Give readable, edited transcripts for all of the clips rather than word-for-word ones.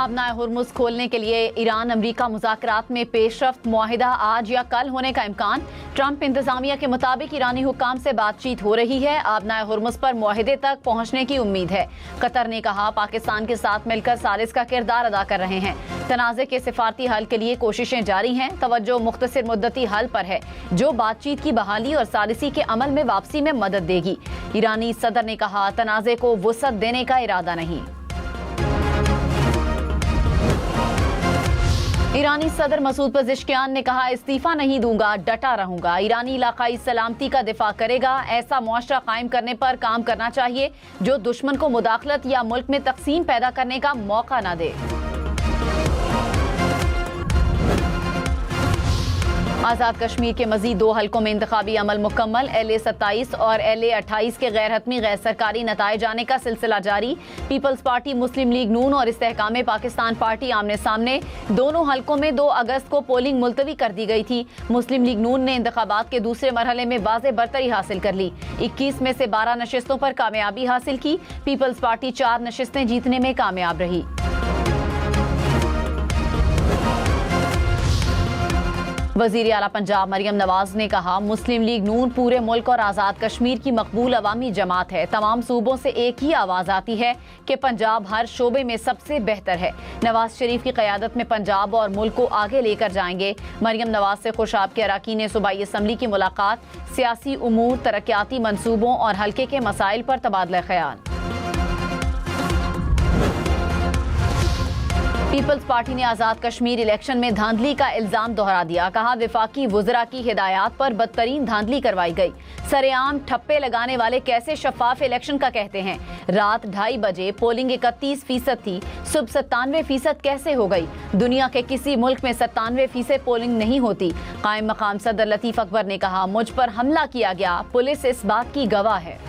आबनाए Hormuz खोलने के लिए ईरान अमरीका मुज़ाकरात में पेशरफ्त, मुआहिदा आज या कल होने का इम्कान। ट्रंप इंतजामिया के मुताबिक ईरानी हुक्काम से बातचीत हो रही है। आबनाए हुर्मुज़ पर मुआहिदे तक पहुँचने की उम्मीद है। कतर ने कहा पाकिस्तान के साथ मिलकर सालिस का किरदार अदा कर रहे हैं। तनाज़े के सिफारती हल के लिए कोशिशें जारी हैं। तवज्जो मुख्तसर मुद्दती हल पर है जो बातचीत की बहाली और सालिसी के अमल में वापसी में मदद देगी। ईरानी सदर ने कहा तनाज़े को वुसअत देने का इरादा नहीं। ईरानी सदर मसूद पेज़ेश्कियान ने कहा इस्तीफा नहीं दूंगा, डटा रहूंगा। ईरानी इलाकाई सलामती का दिफा करेगा। ऐसा मुआशरा कायम करने पर काम करना चाहिए जो दुश्मन को मुदाखलत या मुल्क में तकसीम पैदा करने का मौका न दे। आज़ाद कश्मीर के मजीद 2 हलकों में इंतखाबी अमल मुकम्मल। LA 27 और LA 28 के गैर हतमी गैर सरकारी नताइज आने का सिलसिला जारी। पीपल्स पार्टी, मुस्लिम लीग नून और इस्तेहकाम पाकिस्तान पार्टी आमने सामने। दोनों हलकों में 2 अगस्त को पोलिंग मुलतवी कर दी गई थी। मुस्लिम लीग नून ने इंतखाबात के दूसरे मरहले में वाज़े बरतरी हासिल कर ली। 21 में से 12 नशिस्तों पर कामयाबी हासिल की। पीपल्स पार्टी 4 नशिस्तें जीतने में कामयाब रही। वज़ीर आला पंजाब मरियम नवाज ने कहा मुस्लिम लीग नून पूरे मुल्क और आज़ाद कश्मीर की मकबूल अवामी जमात है। तमाम सूबों से एक ही आवाज़ आती है कि पंजाब हर शोबे में सबसे बेहतर है। नवाज शरीफ की क़यादत में पंजाब और मुल्क को आगे लेकर जाएंगे। मरियम नवाज से खुशाब के अरकान सूबाई असम्बली की मुलाकात। सियासी उमूर, तरक्याती मनसूबों और हल्के के मसाइल पर तबादला ख्याल। पीपल्स पार्टी ने आज़ाद कश्मीर इलेक्शन में धांधली का इल्जाम दोहरा दिया। कहा विफाकी वुज़रा की हिदायत पर बदतरीन धांधली करवाई गई। सरेआम ठप्पे लगाने वाले कैसे शफाफ इलेक्शन का कहते हैं। रात 2:30 बजे पोलिंग 31% थी, सुबह 97% कैसे हो गई। दुनिया के किसी मुल्क में 97% पोलिंग नहीं होती। कायम मकाम सदर लतीफ़ अकबर ने कहा मुझ पर हमला किया गया, पुलिस इस बात की गवाह है।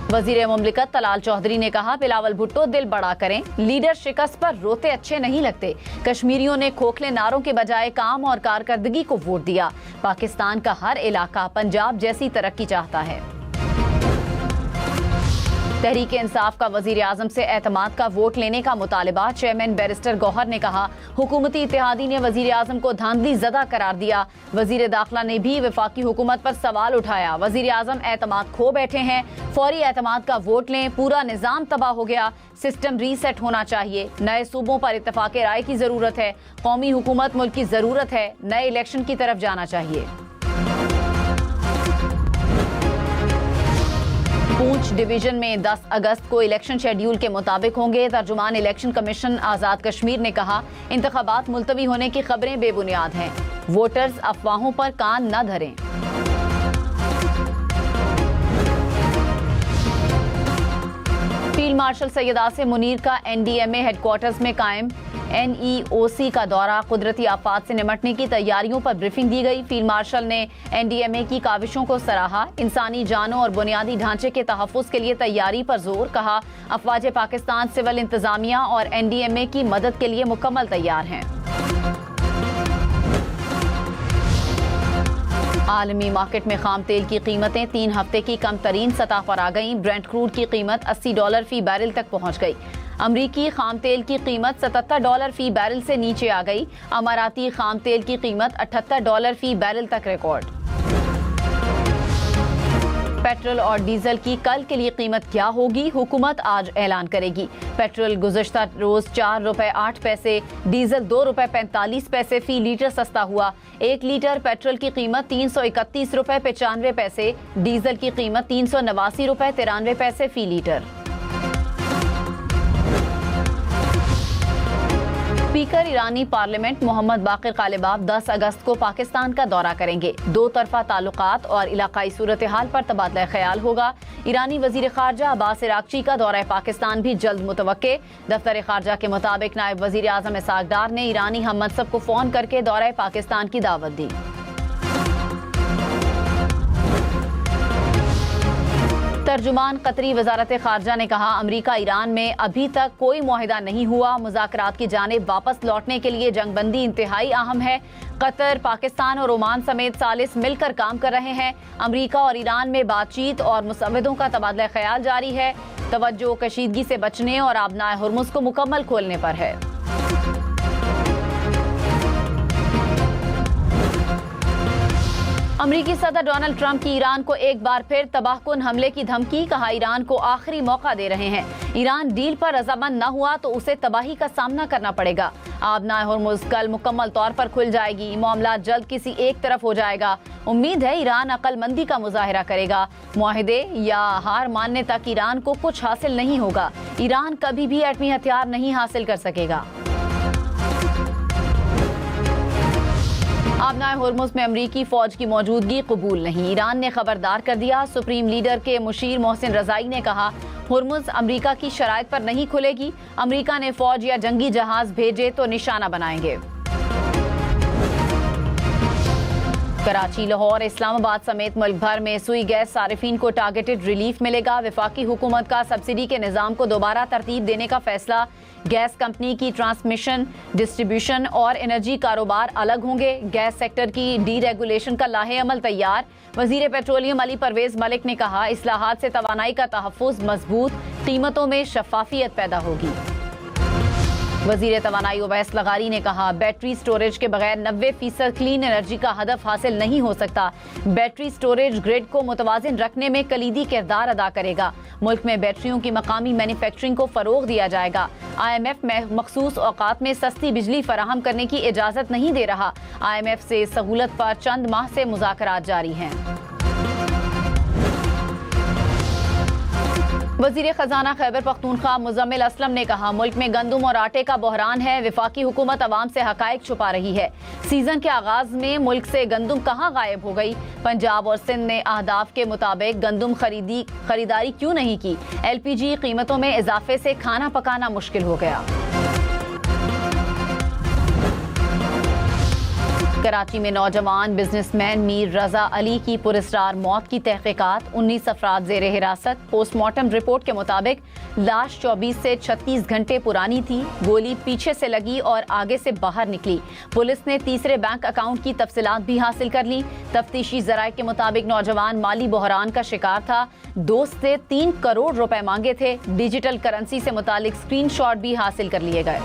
वज़ीर मुमलिकत तलाल चौधरी ने कहा बिलावल भुट्टो दिल बड़ा करें, लीडर शिकस्त पर रोते अच्छे नहीं लगते। कश्मीरियों ने खोखले नारों के बजाय काम और कारकर्दगी को वोट दिया। पाकिस्तान का हर इलाका पंजाब जैसी तरक्की चाहता है। तहरीक इंसाफ का वज़ीर आज़म से एतमाद का वोट लेने का मुतालबा। चेयरमैन बैरिस्टर गौहर ने कहा हुकूमती इत्तेहादी ने वज़ीर आज़म को धांधली ज़दा करार दिया। वज़ीर दाखिला ने भी वफाकी हुकूमत पर सवाल उठाया। वज़ीर आज़म एतमाद खो बैठे हैं, फौरी एतमाद का वोट लें, पूरा निज़ाम तबाह हो गया, सिस्टम रीसेट होना चाहिए। नए सूबों पर इत्तफाक़ राय की ज़रूरत है। कौमी हुकूमत मुल्क की ज़रूरत है, नए इलेक्शन की तरफ जाना चाहिए। पूंछ डिवीजन में 10 अगस्त को इलेक्शन शेड्यूल के मुताबिक होंगे। तर्जुमान इलेक्शन कमीशन आज़ाद कश्मीर ने कहा इंतखाबात मुलतवी होने की खबरें बेबुनियाद हैं। वोटर्स अफवाहों पर कान न धरें। फील्ड मार्शल सैयद आसिम मुनीर का NDMA हेडक्वार्टर्स में कायम NEOC का दौरा। कुदरती आफात से निमटने की तैयारियों पर ब्रीफिंग दी गई। फील्ड मार्शल ने NDMA की काविशों को सराहा। इंसानी जानों और बुनियादी ढांचे के तहफ़्फ़ुज़ के लिए तैयारी पर जोर। कहा अफवाज पाकिस्तान सिविल इंतजामिया और NDMA की मदद के लिए मुकम्मल तैयार हैं। आलमी मार्केट में खाम तेल की कीमतें 3 हफ्ते की कम तरीन सतह पर आ गईं। ब्रेंट क्रूड की कीमत $80 फी बैरल तक पहुंच गई। अमरीकी खाम तेल की कीमत $77 फी बैरल से नीचे आ गई। अमाराती खाम तेल की कीमत $78 फी बैरल तक रिकॉर्ड। पेट्रोल और डीजल की कल के लिए कीमत क्या होगी, हुकूमत आज ऐलान करेगी। पेट्रोल गुज़श्ता रोज ₹4.08, डीजल ₹2.45 फी लीटर सस्ता हुआ। 1 लीटर पेट्रोल की कीमत ₹331.95, डीजल की कीमत ₹389.93 फी लीटर। स्पीकर ईरानी पार्लियामेंट मोहम्मद बाक़िर कालिबाफ 10 अगस्त को पाकिस्तान का दौरा करेंगे। 2 तरफा ताल्लुकात और इलाकाई सूरत हाल पर तबादला ख्याल होगा। ईरानी वज़ीर ख़ारजा अब्बास इराक़ची का दौरा पाकिस्तान भी जल्द मुतवक्के। दफ्तर ख़ारजा के मुताबिक नायब वज़ीर आज़म इसहाक़ डार ने ईरानी हम मनसब को फ़ोन करके दौरा पाकिस्तान की दावत दी। तर्जुमान कतरी वजारत खारजा ने कहा, अमरीका ईरान में अभी तक कोई मुआहिदा नहीं हुआ। मुज़ाकरात की जानिब वापस लौटने के लिए जंगबंदी इंतहाई अहम है। कतर, पाकिस्तान और ओमान समेत सालिस मिलकर काम कर रहे हैं। अमरीका और ईरान में बातचीत और मुसव्वदों का तबादला ख्याल जारी है। तवज्जो कशीदगी से बचने और आबनाए हुर्मुज़ को मुकम्मल खोलने पर है। अमरीकी सदर डोनाल्ड ट्रंप की ईरान को एक बार फिर तबाहकुन हमले की धमकी। कहा, ईरान को आखिरी मौका दे रहे हैं। ईरान डील पर रजामंद न हुआ तो उसे तबाही का सामना करना पड़ेगा। आबनाए हुर्मुज़ कल मुकम्मल तौर पर खुल जाएगी। मामला जल्द किसी एक तरफ हो जाएगा। उम्मीद है ईरान अक्लमंदी का मुजाहिरा करेगा। मुआहिदे या हार मानने तक ईरान को कुछ हासिल नहीं होगा। ईरान कभी भी एटमी हथियार नहीं हासिल कर सकेगा। आबनाए हुर्मुज़ में अमरीकी फौज की मौजूदगी कबूल नहीं। ईरान ने खबरदार कर दिया। सुप्रीम लीडर के मुशीर मोहसिन रजाई ने कहा, हुर्मुज़ अमरीका की शराइत पर नहीं खुलेगी। अमरीका ने फौज या जंगी जहाज भेजे तो निशाना बनाएंगे। कराची, लाहौर, इस्लामाबाद समेत मुल्क भर में सुई गैस सारिफीन को टारगेटेड रिलीफ मिलेगा। वफाकी हुकूमत का सब्सिडी के निज़ाम को दोबारा तरतीब देने का फैसला। गैस कंपनी की ट्रांसमिशन, डिस्ट्रीब्यूशन और एनर्जी कारोबार अलग होंगे। गैस सेक्टर की डीरेगुलेशन का लाहे अमल तैयार। वजीर पेट्रोलियम अली परवेज मलिक ने कहा, इस्लाहात से तवानाई का तहफ़्फ़ुज़ मजबूत, कीमतों में शफाफियत पैदा होगी। वजीर तवानाई ओवैस लगारी ने कहा, बैटरी स्टोरेज के बगैर 90% क्लीन एनर्जी का हदफ हासिल नहीं हो सकता। बैटरी स्टोरेज ग्रिड को मुतवाजिन रखने में कलीदी किरदार अदा करेगा। मुल्क में बैटरियों की मकामी मैन्युफैक्चरिंग को फरोग दिया जाएगा। IMF में मखसूस औकात में सस्ती बिजली फराहम करने की इजाजत नहीं दे रहा। IMF से सहूलत पर चंद माह से मुज़ाकरात जारी हैं। वजीर खजाना खैबर पख्तूनख्वा मुजम्मिल असलम ने कहा, मुल्क में गंदम और आटे का बहरान है। वफाकी हुकूमत अवाम से हकायक छुपा रही है। सीजन के आगाज में मुल्क से गंदम कहाँ गायब हो गई? पंजाब और सिंध ने अहदाफ के मुताबिक गंदम खरीदारी क्यों नहीं की? LPG कीमतों में इजाफे से खाना पकाना मुश्किल हो गया। कराची में नौजवान बिजनेसमैन मीर रजा अली की पुरस्कार मौत की तहकीकात। 19 अफराद जेरे हिरासत। पोस्टमार्टम रिपोर्ट के मुताबिक लाश 24 से 36 घंटे पुरानी थी। गोली पीछे से लगी और आगे से बाहर निकली। पुलिस ने तीसरे बैंक अकाउंट की तफसीलात भी हासिल कर ली। तफ्तीशी जराये के मुताबिक नौजवान माली बहरान का शिकार था। दोस्त से 3 करोड़ रुपए मांगे थे। डिजिटल करेंसी से मुतालिक स्क्रीनशॉट भी हासिल कर लिए गए।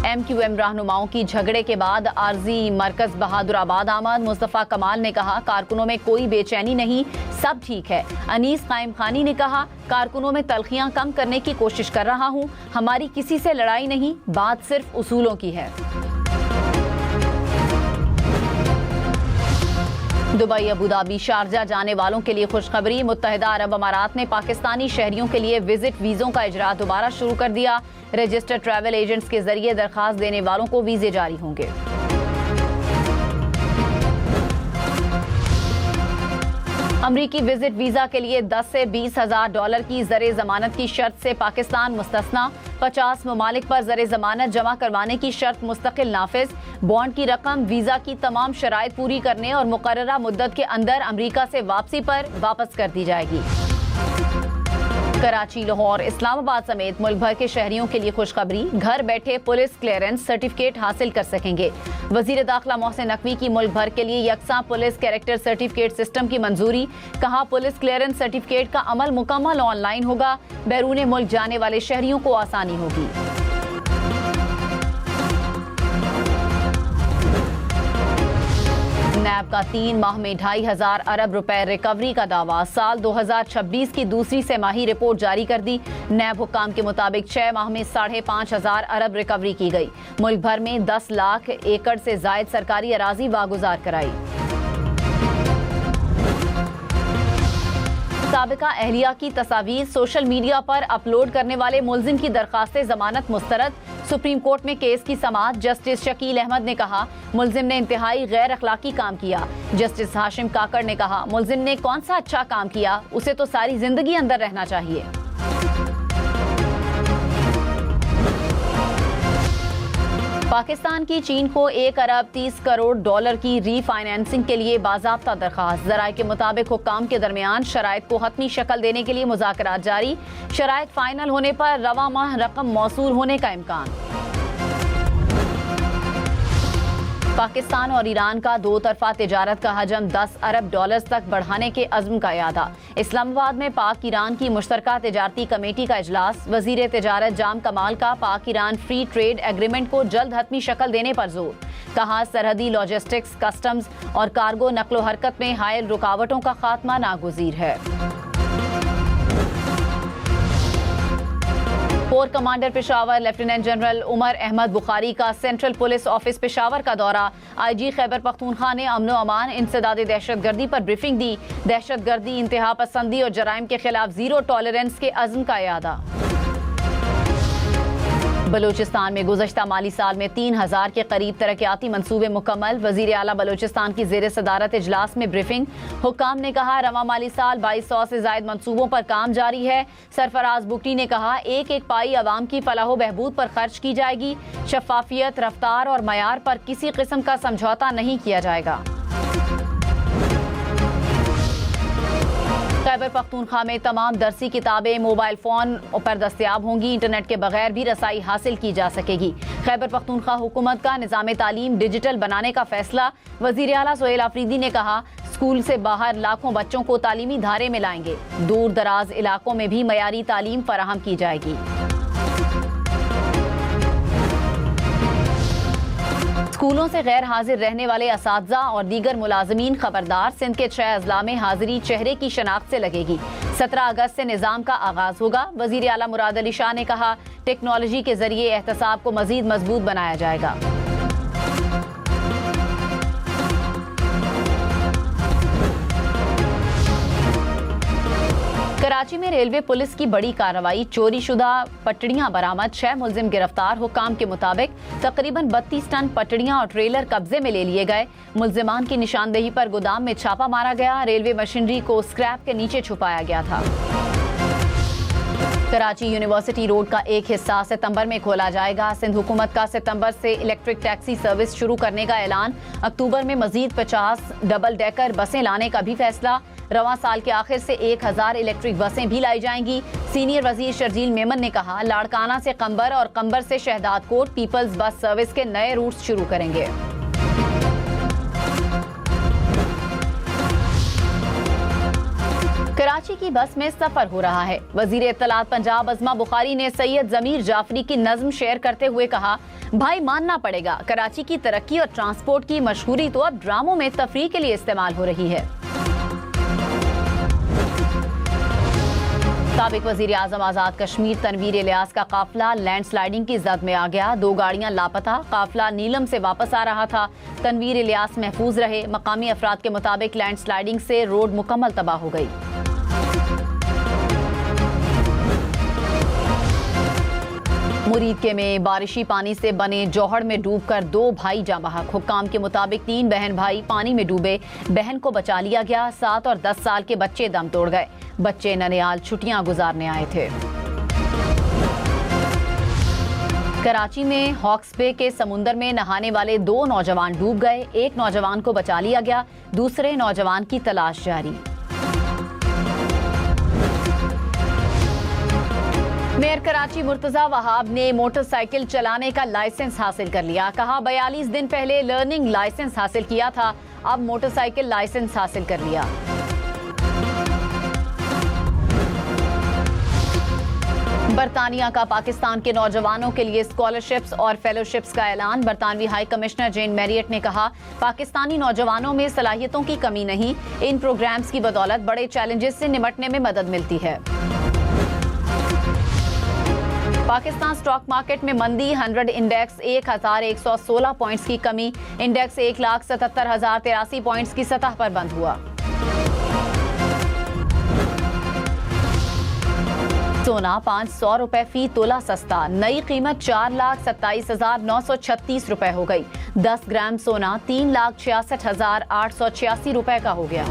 MQM रहनुमाओं की झगड़े के बाद आरजी मरकज बहादुराबाद आमद। मुस्तफा कमाल ने कहा, कारकुनों में कोई बेचैनी नहीं, सब ठीक है। अनीस कायम खानी ने कहा, कारकुनों में तलखियां कम करने की कोशिश कर रहा हूं। हमारी किसी से लड़ाई नहीं, बात सिर्फ उसूलों की है। दुबई, अबू धाबी, शारजा जाने वालों के लिए खुशखबरी। मुत्तहिदा अरब अमारात ने पाकिस्तानी शहरियों के लिए विजिट वीज़ों का इजरा दोबारा शुरू कर दिया। रजिस्टर्ड ट्रैवल एजेंट्स के जरिए दरखास्त देने वालों को वीजे जारी होंगे। अमरीकी विजिट वीजा के लिए 10 से 20 हजार डॉलर की ज़रे जमानत की शर्त से पाकिस्तान मुस्तस्ना। 50 ममालिक पर ज़रे जमानत जमा करवाने की शर्त मुस्तकिल नाफिज। बॉन्ड की रकम वीजा की तमाम शराइत पूरी करने और मुकर्ररा मुद्दत के अंदर अमरीका से वापसी पर वापस कर दी जाएगी। कराची, लाहौर, इस्लामाबाद समेत मुल्क भर के शहरियों के लिए खुशखबरी। घर बैठे पुलिस क्लियरेंस सर्टिफिकेट हासिल कर सकेंगे। वजीर दाखिला मोहसिन नकवी की मुल्क भर के लिए यकसा पुलिस कैरेक्टर सर्टिफिकेट सिस्टम की मंजूरी। कहा, पुलिस क्लियरेंस सर्टिफिकेट का अमल मुकम्मल ऑनलाइन होगा। बैरून मुल्क जाने वाले शहरियों को आसानी होगी। नैब का 3 माह में 2500 अरब रुपए रिकवरी का दावा। साल 2026 की दूसरी तिमाही रिपोर्ट जारी कर दी। नैब हुक्काम के मुताबिक 6 माह में 5,500 अरब रिकवरी की गई। मुल्क भर में 10 लाख एकड़ से जायद सरकारी अराजी वागुजार कराई। साबिका अहलिया की तस्वीर सोशल मीडिया पर अपलोड करने वाले मुल्जिम की दरखास्त जमानत मुस्तरद। सुप्रीम कोर्ट में केस की समाअत। जस्टिस शकील अहमद ने कहा, मुल्जिम ने इंतहाई गैर अखलाकी काम किया। जस्टिस हाशिम काकड़ ने कहा, मुल्जिम ने कौन सा अच्छा काम किया, उसे तो सारी जिंदगी अंदर रहना चाहिए। पाकिस्तान की चीन को 1 अरब 30 करोड़ डॉलर की रीफाइनेंसिंग के लिए बाज़ाब्ता दरख्वास्त। ज़राए के मुताबिक हुक्काम के दरमियान शराइत को हतमी शक्ल देने के लिए मुज़ाकरात जारी। शराइत फाइनल होने पर रवा माह रकम मौसूल होने का इम्कान। पाकिस्तान और ईरान का 2 तरफा तिजारत का हजम 10 अरब डॉलर तक बढ़ाने के अज़्म का इरादा। इस्लामाबाद में पाक ईरान की मुश्तरका तिजारती कमेटी का इजलास। वजीर तिजारत जाम कमाल का पाक ईरान फ्री ट्रेड एग्रीमेंट को जल्द हतमी शक्ल देने पर जोर। कहा, सरहदी लॉजिस्टिक्स, कस्टम्स और कार्गो नकलो हरकत में हायल रुकावटों का खात्मा नागुज़ीर है। Core commander Peshawar lieutenant general Umar Ahmad Bukhari का सेंट्रल पुलिस ऑफिस पेशावर का दौरा। IG खैबर पख्तूनख्वा ने अमन अमान इंसदाद दहशतगर्दी पर ब्रीफिंग दी। दहशतगर्दी, इंतहा पसंदी और जराइम के खिलाफ जीरो टॉलरेंस के अज़्म का इरादा। बलूचिस्तान में गुज़श्ता माली साल में 3000 के करीब तरक्याती मंसूबे मुकम्मल। वज़ीर आला बलूचिस्तान की ज़ेर सदारत इजलास में ब्रीफिंग। हुक्काम ने कहा, रवा माली साल 2200 से ज़ायद मंसूबों पर काम जारी है। सरफराज बुगटी ने कहा, एक एक पाई अवाम की फलाह बहबूद पर खर्च की जाएगी। शफाफियत, रफ्तार और मयार पर किसी किस्म का समझौता नहीं किया जाएगा। खैबर पख्तूनख्वा में तमाम दरसी किताबें मोबाइल फ़ोन पर दस्तयाब होंगी। इंटरनेट के बगैर भी रसाई हासिल की जा सकेगी। खैबर पख्तूनख्वा हुकूमत का निज़ाम तालीम डिजिटल बनाने का फैसला। वज़ीर आला सोहेल आफरीदी ने कहा, स्कूल से बाहर लाखों बच्चों को तालीमी धारे में लाएंगे। दूर दराज इलाकों में भी मयारी तालीम फराहम की जाएगी। स्कूलों से गैर हाजिर रहने वाले असातिज़ा और दीगर मुलाजमीन खबरदार। सिंध के 6 अजला में हाजिरी चेहरे की शनाख्त से लगेगी। 17 अगस्त से निज़ाम का आगाज होगा। वज़ीर आला मुराद अली शाह ने कहा, टेक्नोलॉजी के जरिए एहतसाब को मजीद मजबूत बनाया जाएगा। कराची में रेलवे पुलिस की बड़ी कार्रवाई। चोरी शुदा पटड़ियां बरामद, 6 मुलजिम गिरफ्तार। हुक्काम के मुताबिक तकरीबन 32 टन पटड़ियां और ट्रेलर कब्जे में ले लिए गए। मुलजिमान की निशानदेही पर गोदाम में छापा मारा गया। रेलवे मशीनरी को स्क्रैप के नीचे छुपाया गया था। कराची यूनिवर्सिटी रोड का एक हिस्सा सितंबर में खोला जाएगा। सिंध हुकूमत का सितंबर से इलेक्ट्रिक टैक्सी सर्विस शुरू करने का ऐलान। अक्टूबर में मजीद 50 डबल डेकर बसें लाने का भी फैसला। रवां साल के आखिर से 1000 इलेक्ट्रिक बसें भी लाई जाएंगी। सीनियर वजीर शर्जील मेमन ने कहा, लाड़काना से कंबर और कंबर से Shahdadkot peoples bus service के नए रूट्स शुरू करेंगे। कराची की बस में सफर हो रहा है। वजीर इत्तलात पंजाब अज़मा बुखारी ने सैयद ज़मीर जाफरी की नज़्म शेयर करते हुए कहा, भाई मानना पड़ेगा, कराची की तरक्की और ट्रांसपोर्ट की मशहूरी तो अब ड्रामों में तफरीह के लिए इस्तेमाल हो रही है। साबिक वजीर आजम आज़ाद कश्मीर तनवीर इलियास का काफिला लैंडस्लाइडिंग की जद में आ गया। 2 गाड़ियां लापता। काफिला नीलम से वापस आ रहा था। तनवीर इलियास महफूज रहे। मकामी अफराद के मुताबिक लैंडस्लाइडिंग से रोड मुकम्मल तबाह हो गई। मुरीदके में बारिशी पानी से बने जौहड़ में डूबकर 2 भाई जाँ बहक। हुक्काम के मुताबिक 3 बहन भाई पानी में डूबे। बहन को बचा लिया गया। 7 और 10 साल के बच्चे दम तोड़ गए। बच्चे ननियाल छुट्टियां गुजारने आए थे। कराची में हॉक्स बे के समुंदर में नहाने वाले 2 नौजवान डूब गए। एक नौजवान को बचा लिया गया। दूसरे नौजवान की तलाश जारी। मेयर कराची मुर्तजा वहाब ने मोटरसाइकिल चलाने का लाइसेंस हासिल कर लिया। कहा, 42 दिन पहले लर्निंग लाइसेंस हासिल किया था, अब मोटरसाइकिल लाइसेंस हासिल कर लिया। बरतानिया का पाकिस्तान के नौजवानों के लिए स्कॉलरशिप्स और फेलोशिप्स का ऐलान। बरतानवी हाई कमिश्नर जेन मैरियट ने कहा, पाकिस्तानी नौजवानों में सलाहियतों की कमी नहीं, इन प्रोग्राम्स की बदौलत बड़े चैलेंजेस से निपटने में मदद मिलती है। पाकिस्तान स्टॉक मार्केट में मंदी। 100 इंडेक्स 1116 पॉइंट्स की कमी। इंडेक्स 1,77,083 पॉइंट्स की सतह पर बंद हुआ। सोना 500 रुपए फी तोला सस्ता। नई कीमत 4,27,936 रुपए हो गई। 10 ग्राम सोना 3,66,886 रुपए का हो गया।